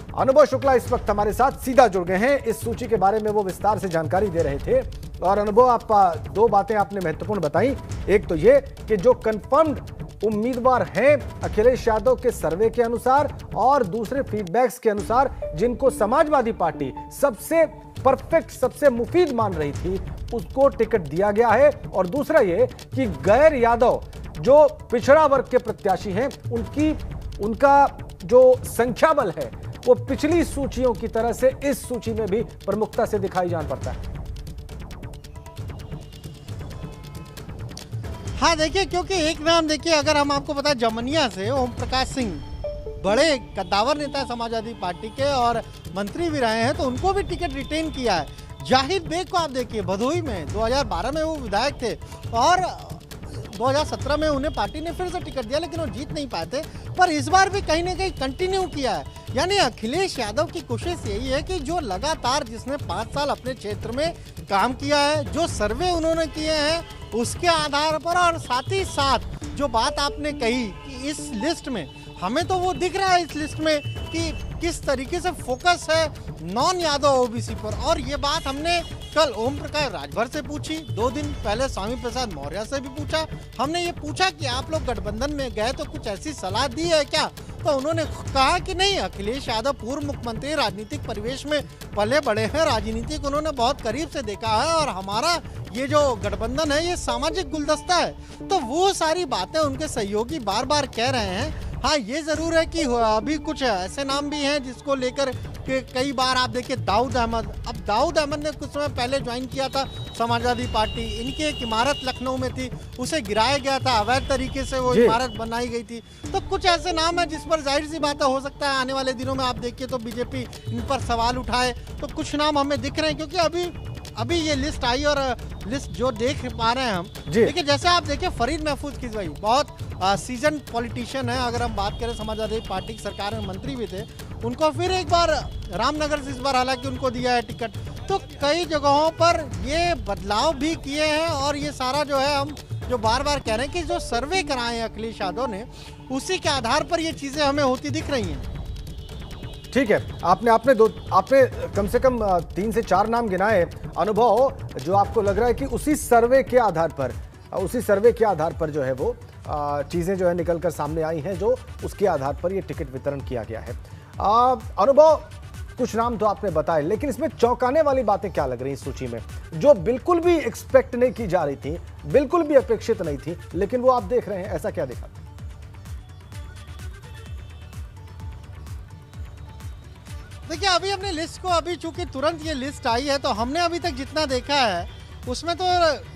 अनुभव शुक्ला इस वक्त हमारे साथ सीधा जुड़ गए हैं। इस सूची के बारे में वो विस्तार से जानकारी दे रहे थे। और अनुभव, आप दो बातें आपने महत्वपूर्ण बताई। एक तो ये कि जो कंफर्म्ड उम्मीदवार हैं अखिलेश यादव के सर्वे के अनुसार, और दूसरे फीडबैक्स के अनुसार जिनको समाजवादी पार्टी सबसे परफेक्ट, सबसे मुफीद मान रही थी, उसको टिकट दिया गया है। और दूसरा ये कि गैर यादव जो पिछड़ा वर्ग के प्रत्याशी हैं, उनका जो संख्या बल है वो पिछली सूचियों की तरह से इस सूची में भी प्रमुखता से दिखाई जान पड़ता है। हाँ देखिए, क्योंकि एक नाम देखिए, अगर हम आपको बताएं, जमनिया से ओम प्रकाश सिंह बड़े कद्दावर नेता समाजवादी पार्टी के और मंत्री भी रहे हैं, तो उनको भी टिकट रिटेन किया है। जाहिद बेग को आप देखिए, भदोही में 2012 में वो विधायक थे और 2017 में उन्हें पार्टी ने फिर से टिकट दिया, लेकिन वो जीत नहीं पाए थे। पर इस बार भी कहीं ना कहीं कंटिन्यू किया है। यानी अखिलेश यादव की कोशिश यही है कि जो लगातार जिसने 5 साल अपने क्षेत्र में काम किया है, जो सर्वे उन्होंने किए हैं उसके आधार पर, और साथ ही साथ जो बात आपने कही कि इस लिस्ट में हमें तो वो दिख रहा है इस लिस्ट में कि किस तरीके से फोकस है नॉन यादव ओबीसी पर। और ये बात हमने कल ओम प्रकाश राजभर से पूछी, 2 दिन पहले स्वामी प्रसाद मौर्य से भी पूछा। हमने ये पूछा कि आप लोग गठबंधन में गए तो कुछ ऐसी सलाह दी है क्या, तो उन्होंने कहा कि नहीं, अखिलेश यादव पूर्व मुख्यमंत्री, राजनीतिक परिवेश में पले बड़े हैं, राजनीति को उन्होंने बहुत करीब से देखा है और हमारा ये जो गठबंधन है ये सामाजिक गुलदस्ता है। तो वो सारी बातें उनके सहयोगी बार बार कह रहे हैं। हाँ, ये जरूर है कि अभी कुछ ऐसे नाम भी हैं जिसको लेकर के कई बार आप देखिए, दाऊद अहमद। अब दाऊद अहमद ने कुछ समय पहले ज्वाइन किया था समाजवादी पार्टी, इनकी एक इमारत लखनऊ में थी, उसे गिराया गया था, अवैध तरीके से वो इमारत बनाई गई थी। तो कुछ ऐसे नाम है जिस पर जाहिर सी बात हो सकता है आने वाले दिनों में आप देखिए तो बीजेपी इन पर सवाल उठाए। तो कुछ नाम हमें दिख रहे हैं, क्योंकि अभी ये लिस्ट आई और लिस्ट जो देख पा रहे हैं हम, देखिए जैसे आप देखिए फरीद महफूज किजवई बहुत सीजन पॉलिटिशियन है। अगर हम बात करें समाजवादी पार्टी की सरकार में मंत्री भी थे, उनको फिर एक बार रामनगर से इस बार हालांकि उनको दिया है टिकट। तो कई जगहों पर ये बदलाव भी किए हैं और ये सारा जो है हम जो बार बार कह रहे हैं कि जो सर्वे कराए हैं अखिलेश यादव ने, उसी के आधार पर ये चीजें हमें होती दिख रही हैं। ठीक है, आपने कम से कम 3 से 4 नाम गिनाए अनुभव, जो आपको लग रहा है कि उसी सर्वे के आधार पर जो है वो चीजें जो है निकलकर सामने आई हैं, जो उसके आधार पर ये टिकट वितरण किया गया है। अनुभव, कुछ नाम तो आपने बताए, लेकिन इसमें चौंकाने वाली बातें क्या लग रही इस सूची में, जो बिल्कुल भी एक्सपेक्ट नहीं की जा रही थी, बिल्कुल भी अपेक्षित नहीं थी, लेकिन वो आप देख रहे हैं, ऐसा क्या देखा? देखिए, अभी हमने लिस्ट को, अभी चूंकि तुरंत ये लिस्ट आई है, तो हमने अभी तक जितना देखा है उसमें तो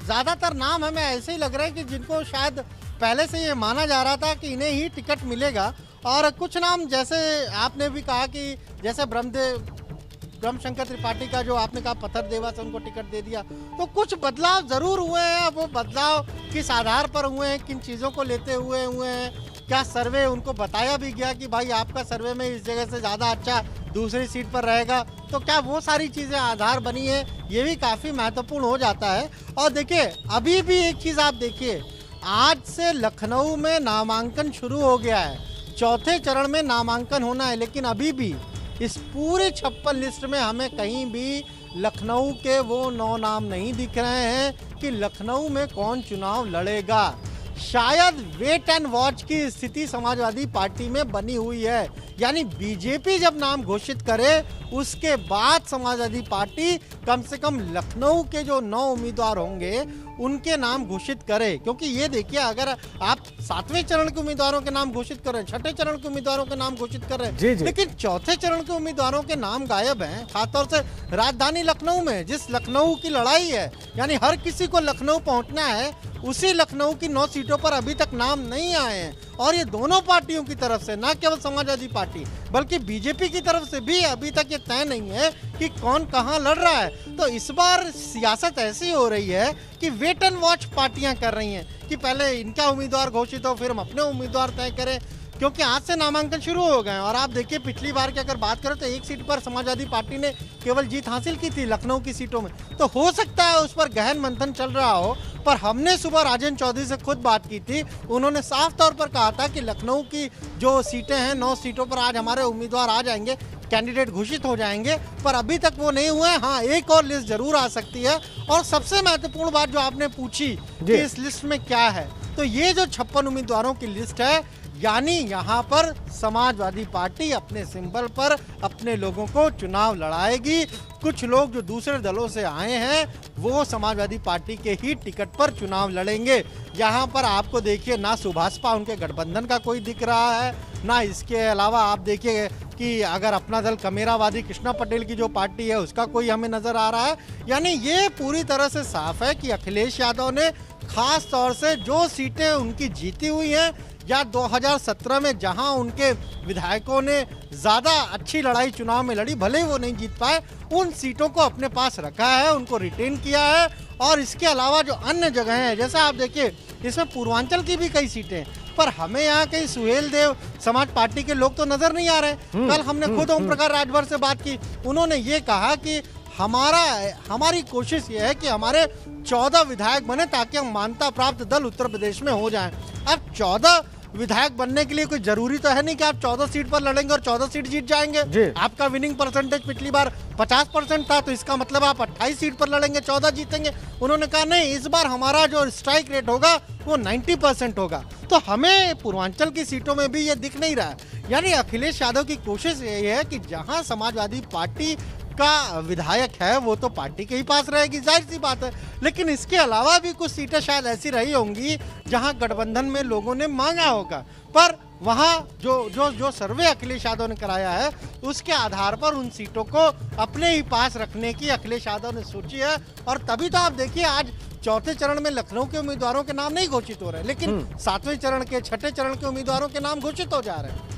ज़्यादातर नाम हमें ऐसे ही लग रहा है कि जिनको शायद पहले से ये माना जा रहा था कि इन्हें ही टिकट मिलेगा। और कुछ नाम जैसे आपने भी कहा कि जैसे ब्रह्मशंकर त्रिपाठी का जो आपने कहा पत्थर देवा से उनको टिकट दे दिया, तो कुछ बदलाव ज़रूर हुए हैं। वो बदलाव किस आधार पर हुए हैं, किन चीज़ों को लेते हुए हैं, क्या सर्वे उनको बताया भी गया कि भाई आपका सर्वे में इस जगह से ज़्यादा अच्छा दूसरी सीट पर रहेगा, तो क्या वो सारी चीज़ें आधार बनी है, ये भी काफ़ी महत्वपूर्ण हो जाता है। और देखिए, अभी भी एक चीज़ आप देखिए, आज से लखनऊ में नामांकन शुरू हो गया है, 4थे चरण में नामांकन होना है, लेकिन अभी भी इस पूरे 56 लिस्ट में हमें कहीं भी लखनऊ के वो 9 नाम नहीं दिख रहे हैं कि लखनऊ में कौन चुनाव लड़ेगा। शायद वेट एंड वॉच की स्थिति समाजवादी पार्टी में बनी हुई है। यानी बीजेपी जब नाम घोषित करे उसके बाद समाजवादी पार्टी कम से कम लखनऊ के जो 9 उम्मीदवार होंगे उनके नाम घोषित करे। क्योंकि ये देखिए, अगर आप 7वें चरण के उम्मीदवारों के नाम घोषित कर रहे हैं, 6ठे चरण के उम्मीदवारों के नाम घोषित कर रहे हैं, लेकिन 4थे चरण के उम्मीदवारों के नाम गायब हैं। खासतौर से राजधानी लखनऊ में, जिस लखनऊ की लड़ाई है, यानी हर किसी को लखनऊ पहुंचना है, उसी लखनऊ की 9 सीटों पर अभी तक नाम नहीं आए हैं। और ये दोनों पार्टियों की तरफ से, न केवल समाजवादी पार्टी बल्कि बीजेपी की तरफ से भी अभी तक ये तय नहीं है कि कौन कहां लड़ रहा है। तो इस बार सियासत ऐसी हो रही है कि वेट एंड वॉच पार्टियां कर रही हैं कि पहले इनका उम्मीदवार घोषित हो, फिर हम अपने उम्मीदवार तय करें, क्योंकि आज से नामांकन शुरू हो गए। और आप देखिए, पिछली बार की अगर बात करें तो 1 सीट पर समाजवादी पार्टी ने केवल जीत हासिल की थी लखनऊ की सीटों में। तो हो सकता है उस पर गहन मंथन चल रहा हो, पर हमने सुबह राजेंद्र चौधरी से खुद बात की थी, उन्होंने साफ तौर पर कहा था कि लखनऊ की जो सीटें हैं, 9 सीटों पर आज हमारे उम्मीदवार आ जाएंगे। कैंडिडेट घोषित हो जाएंगे, पर अभी तक वो नहीं हुए। हाँ, एक और लिस्ट जरूर आ सकती है। और सबसे महत्वपूर्ण बात जो आपने पूछी कि इस लिस्ट में क्या है, तो ये जो 56 उम्मीदवारों की लिस्ट है, यानी यहाँ पर समाजवादी पार्टी अपने सिंबल पर अपने लोगों को चुनाव लड़ाएगी। कुछ लोग जो दूसरे दलों से आए हैं वो समाजवादी पार्टी के ही टिकट पर चुनाव लड़ेंगे। यहाँ पर आपको देखिए ना सुभाषपा उनके गठबंधन का कोई दिख रहा है, ना इसके अलावा आप देखिए कि अगर अपना दल कमेरावादी कृष्णा पटेल की जो पार्टी है उसका कोई हमें नजर आ रहा है। यानी ये पूरी तरह से साफ है कि अखिलेश यादव ने खास तौर से जो सीटें उनकी जीती हुई हैं या 2017 में जहां उनके विधायकों ने ज़्यादा अच्छी लड़ाई चुनाव में लड़ी, भले ही वो नहीं जीत पाए, उन सीटों को अपने पास रखा है, उनको रिटेन किया है। और इसके अलावा जो अन्य जगह हैं, जैसे आप देखिए इसमें पूर्वांचल की भी कई सीटें हैं, पर हमें यहाँ कहीं सुहेल देव समाज पार्टी के लोग तो नजर नहीं आ रहे। कल हमने खुद ओम प्रकाश राजभर से बात की, उन्होंने ये कहा कि हमारी कोशिश ये है कि हमारे 14 विधायक बने ताकि हम मान्यता प्राप्त दल उत्तर प्रदेश में हो जाएं। अब 14 विधायक बनने के लिए कोई जरूरी तो है नहीं कि आप 14 सीट पर लड़ेंगे और 14 सीट जीत जाएंगे। आपका विनिंग परसेंटेज पिछली बार 50% था, तो इसका मतलब आप 28 सीट पर लड़ेंगे, 14 जीतेंगे। उन्होंने कहा नहीं, इस बार हमारा जो स्ट्राइक रेट होगा वो 90% होगा। तो हमें पूर्वांचल की सीटों में भी ये दिख नहीं रहा है। यानी अखिलेश यादव की कोशिश यही है कि जहां समाजवादी पार्टी का विधायक है वो तो पार्टी के ही पास रहेगी, जाहिर सी बात है, लेकिन इसके अलावा भी कुछ सीटें शायद ऐसी रही होंगी जहां गठबंधन में लोगों ने मांगा होगा, पर वहां जो सर्वे अखिलेश यादव ने कराया है उसके आधार पर उन सीटों को अपने ही पास रखने की अखिलेश यादव ने सोची है। और तभी तो आप देखिए आज चौथे चरण में लखनऊ के उम्मीदवारों के नाम नहीं घोषित हो रहे, लेकिन 7वें चरण के, 6ठे चरण के उम्मीदवारों के नाम घोषित हो जा रहे हैं।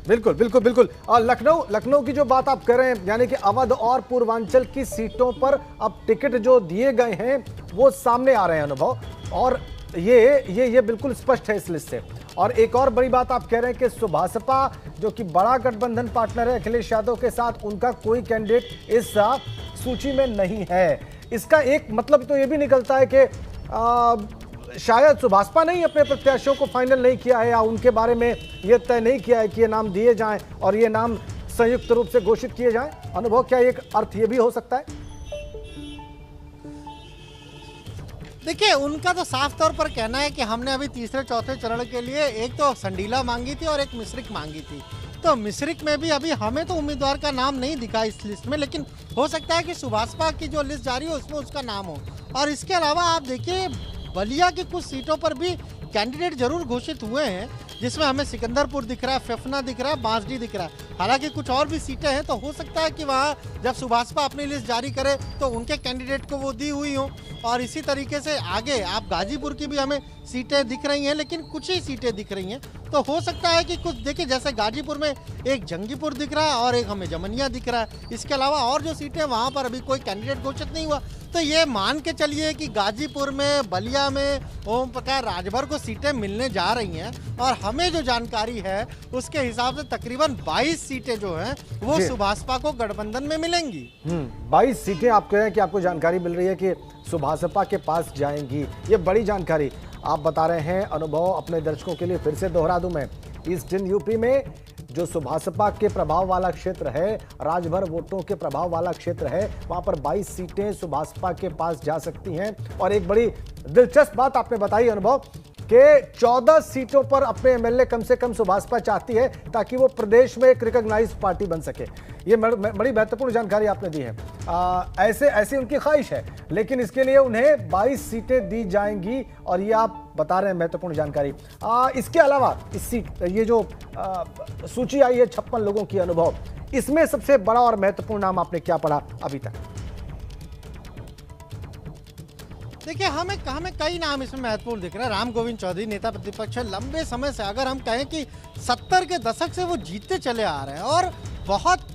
बिल्कुल बिल्कुल बिल्कुल। और लखनऊ की जो बात आप कर रहे हैं, यानी कि अवध और पूर्वांचल की सीटों पर अब टिकट जो दिए गए हैं वो सामने आ रहे हैं अनुभव, और ये बिल्कुल स्पष्ट है इस लिस्ट से। और एक और बड़ी बात आप कह रहे हैं कि सुभाषपा जो कि बड़ा गठबंधन पार्टनर है अखिलेश यादव के साथ, उनका कोई कैंडिडेट इस सूची में नहीं है। इसका एक मतलब तो ये भी निकलता है कि शायद सुभाषपा ने ही अपने प्रत्याशियों को फाइनल नहीं किया है, या उनके बारे में यह तय नहीं किया है कि ये नाम दिए जाएं और ये नाम संयुक्त रूप से घोषित किए जाएं। अनुभव, क्या एक अर्थ ये भी हो सकता है? देखिए, उनका तो साफ तौर पर कहना है कि हमने अभी तीसरे चौथे चरण के लिए एक तो संडीला मांगी थी और एक मिश्रिक मांगी थी। तो मिश्रिक में भी अभी हमें तो उम्मीदवार का नाम नहीं दिखा इस लिस्ट में, लेकिन हो सकता है कि सुभाषपा की जो लिस्ट जारी हो उसमें उसका नाम हो। और इसके अलावा आप देखिए बलिया की कुछ सीटों पर भी कैंडिडेट जरूर घोषित हुए हैं, जिसमें हमें सिकंदरपुर दिख रहा है, फेफना दिख रहा है, बांसडी दिख रहा है। हालांकि कुछ और भी सीटें हैं, तो हो सकता है कि वहाँ जब सुभाषपा अपनी लिस्ट जारी करे तो उनके कैंडिडेट को वो दी हुई हो। और इसी तरीके से आगे आप गाजीपुर की भी हमें सीटें दिख रही हैं, लेकिन कुछ ही सीटें दिख रही हैं। तो हो सकता है कि कुछ देखिए, जैसे गाजीपुर में एक जंगीपुर दिख रहा है और एक हमें जमनिया दिख रहा है। इसके अलावा और जो सीटें वहाँ पर अभी कोई कैंडिडेट घोषित नहीं हुआ। तो ये मान के चलिए कि गाजीपुर में, बलिया में ओम प्रकाश राजभर को सीटें मिलने जा रही हैं, और हमें जो जानकारी है उसके हिसाब से तकरीबन 22 सीटें जो हैं वो सुभाषपा को गठबंधन में मिलेंगी। 22 सीटें आप कह रहे हैं कि आपको जानकारी मिल रही है कि सुभाषपा के पास जाएंगी, ये बड़ी जानकारी आप बता रहे हैं अनुभव। अपने दर्शकों के लिए फिर से दोहरा दूं मैं, ईस्टर्न यूपी में जो सुभाषपा के प्रभाव वाला क्षेत्र है, राजभर वोटों के प्रभाव वाला क्षेत्र है, वहां पर 22 सीटें सुभाषपा के पास जा सकती हैं। और एक बड़ी दिलचस्प बात आपने बताई अनुभव कि 14 सीटों पर अपने एमएलए कम से कम सुभाषपा चाहती है ताकि वो प्रदेश में एक रिकॉग्नाइज्ड पार्टी बन सके। ये बड़ी महत्वपूर्ण जानकारी आपने दी है। ऐसी उनकी ख्वाहिश है, लेकिन इसके लिए उन्हें 22 सीटें दी जाएंगी, और ये आप बता रहे हैं महत्वपूर्ण जानकारी। इसके अलावा ये जो सूची आई है 56 लोगों की अनुभव, इसमें सबसे बड़ा और महत्वपूर्ण नाम आपने क्या पढ़ा अभी तक? देखिए, हमें कई नाम इसमें महत्वपूर्ण दिख रहे हैं। राम गोविंद चौधरी नेता प्रतिपक्ष है, लंबे समय से, अगर हम कहें कि 70 के दशक से वो जीतते चले आ रहे हैं और बहुत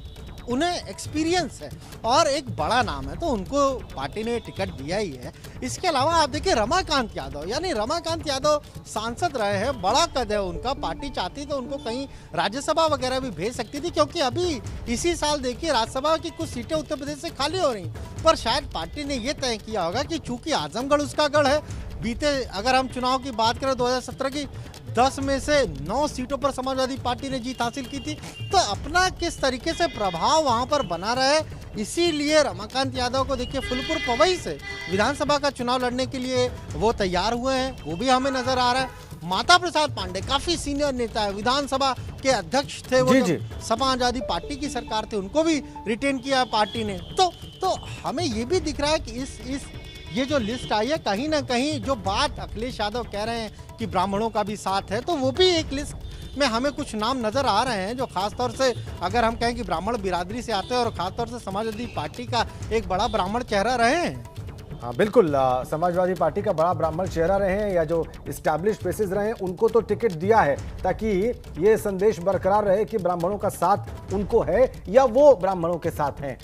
उन्हें एक्सपीरियंस है और एक बड़ा नाम है, तो उनको पार्टी ने टिकट दिया ही है। इसके अलावा आप देखिए रमाकांत यादव, यानी रमाकांत यादव सांसद रहे हैं, बड़ा कद है उनका। पार्टी चाहती तो उनको कहीं राज्यसभा वगैरह भी भेज सकती थी, क्योंकि अभी इसी साल देखिए राज्यसभा की कुछ सीटें उत्तर प्रदेश से खाली हो रही, पर शायद पार्टी ने यह तय किया होगा कि चूंकि आजमगढ़ उसका गढ़ है, बीते अगर हम चुनाव की बात करें 2017 की, 10 में से 9 सीटों पर समाजवादी पार्टी ने जीत हासिल की थी। तो अपना किस तरीके से प्रभाव वहां पर बना रहे, इसीलिए रमाकांत यादव को देखिए फुलपुर पवई से विधानसभा का चुनाव लड़ने के लिए वो तैयार हुए हैं, वो भी हमें नजर आ रहा है। माता प्रसाद पांडे काफी सीनियर नेता है, विधानसभा के अध्यक्ष थे वो, जी। समाजवादी पार्टी की सरकार थे, उनको भी रिटेन किया पार्टी ने। तो हमें ये भी दिख रहा है कि इस ये जो लिस्ट आई है, कहीं ना कहीं जो बात अखिलेश यादव कह रहे हैं कि ब्राह्मणों का भी साथ है, तो वो भी एक लिस्ट में हमें कुछ नाम नजर आ रहे हैं जो खासतौर से अगर हम कहें कि ब्राह्मण बिरादरी से आते हैं और खासतौर से समाजवादी पार्टी का एक बड़ा ब्राह्मण चेहरा रहे हैं। हाँ बिल्कुल, समाजवादी पार्टी का बड़ा ब्राह्मण चेहरा रहे हैं या जो इस्टेब्लिश फेसेस रहे हैं, उनको तो टिकट दिया है ताकि ये संदेश बरकरार रहे कि ब्राह्मणों का साथ उनको है या वो ब्राह्मणों के साथ हैं।